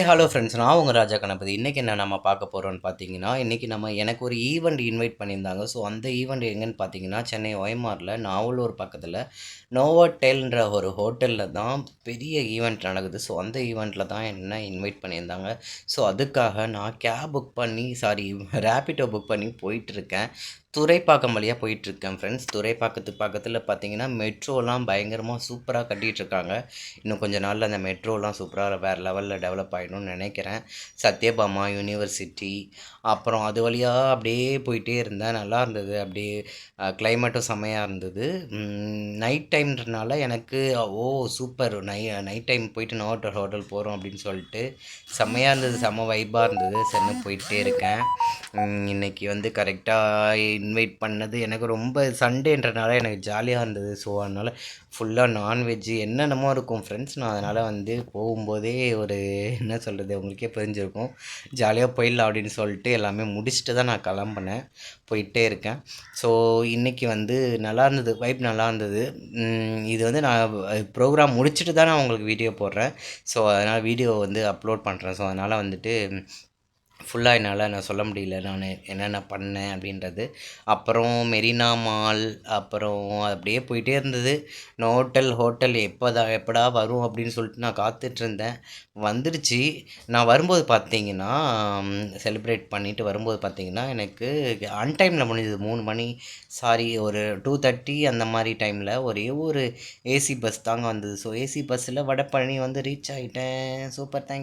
Hello friends, நான் உங்கள் ராஜா கணபதி. இன்றைக்கி என்ன நம்ம பார்க்க போகிறோம்னு பார்த்தீங்கன்னா, இன்றைக்கி எனக்கு ஒரு ஈவெண்ட் இன்வைட் பண்ணியிருந்தாங்க. ஸோ அந்த ஈவெண்ட் எங்கேன்னு பார்த்தீங்கன்னா, சென்னை OMRல நாவலூர் பக்கத்தில் நோவோடெல்ன்ற ஒரு ஹோட்டலில் தான் பெரிய ஈவெண்ட் நடக்குது. ஸோ அந்த ஈவெண்ட்டில் தான் என்ன இன்வைட் பண்ணியிருந்தாங்க. ஸோ அதுக்காக நான் கேப் புக் பண்ணி ரேப்பிடோ புக் பண்ணி போயிட்டுருக்கேன். துறைப்பாக்கம் வழியாக போயிட்டுருக்கேன் ஃப்ரெண்ட்ஸ். துறைப்பாக்கத்துக்கு பக்கத்தில் பார்த்தீங்கன்னா, மெட்ரோலாம் பயங்கரமாக சூப்பராக கட்டிகிட்ருக்காங்க. இன்னும் கொஞ்ச நாளில் அந்த மெட்ரோலாம் சூப்பராக வேறு லெவலில் டெவலப் ஆகிடும்னு நினைக்கிறேன். சத்யபாமா யூனிவர்சிட்டி, அப்புறம் அது வழியாக அப்படியே போயிட்டே இருந்தேன். நல்லா இருந்தது. அப்படியே கிளைமேட்டும் செம்மையாக இருந்தது. நைட் டைம்ன்றனால எனக்கு சூப்பர் நைட் டைம் போயிட்டு நோவோட்டல் ஹோட்டல் போகிறோம் அப்படின்னு சொல்லிட்டு செம்மையாக இருந்தது. செம்ம வைப்பாக இருந்தது. சரின்னு போயிட்டே இருக்கேன். இன்றைக்கி வந்து கரெக்டாக இன்வைட் பண்ணது எனக்கு ரொம்ப சண்டேன்றனால எனக்கு ஜாலியாக இருந்தது. ஸோ அதனால் ஃபுல்லாக நான்வெஜ்ஜு என்னென்னமோ இருக்கும் ஃப்ரெண்ட்ஸ். நான் அதனால் வந்து போகும்போதே ஒரு என்ன சொல்கிறது, உங்களுக்கே புரிஞ்சிருக்கும். ஜாலியாக போயிடலாம் அப்படின்னு சொல்லிட்டு எல்லாமே முடிச்சுட்டு தான் நான் கிளம்புனேன். போயிட்டே இருக்கேன். ஸோ இன்றைக்கி வந்து நல்லா இருந்தது. வைப் நல்லா இருந்தது. இது வந்து நான் ப்ரோக்ராம் முடிச்சுட்டு தான் நான் உங்களுக்கு வீடியோ போடுறேன். ஸோ அதனால் வீடியோ வந்து அப்லோட் பண்ணுறேன். ஸோ அதனால் வந்துட்டு ஃபுல்லாக நான் சொல்ல முடியல நான் என்னென்ன பண்ணேன் அப்படின்றது. அப்புறம் மெரினா மால், அப்புறம் அப்படியே போயிட்டே இருந்தது. ஹோட்டல் எப்படா வரும் அப்படின்னு சொல்லிட்டு நான் காத்துட்ருந்தேன். வந்துடுச்சு. நான் வரும்போது பார்த்தீங்கன்னா, செலிப்ரேட் பண்ணிவிட்டு வரும்போது பார்த்தீங்கன்னா, எனக்கு அன்டைமில் முடிஞ்சது. 3 மணி ஒரு 2:30 அந்த மாதிரி டைமில் ஒரே ஒரு ஏசி பஸ் தாங்க வந்தது. ஸோ ஏசி பஸ்ஸில் வடபழனி வந்து ரீச் ஆகிட்டேன். சூப்பர். தேங்க்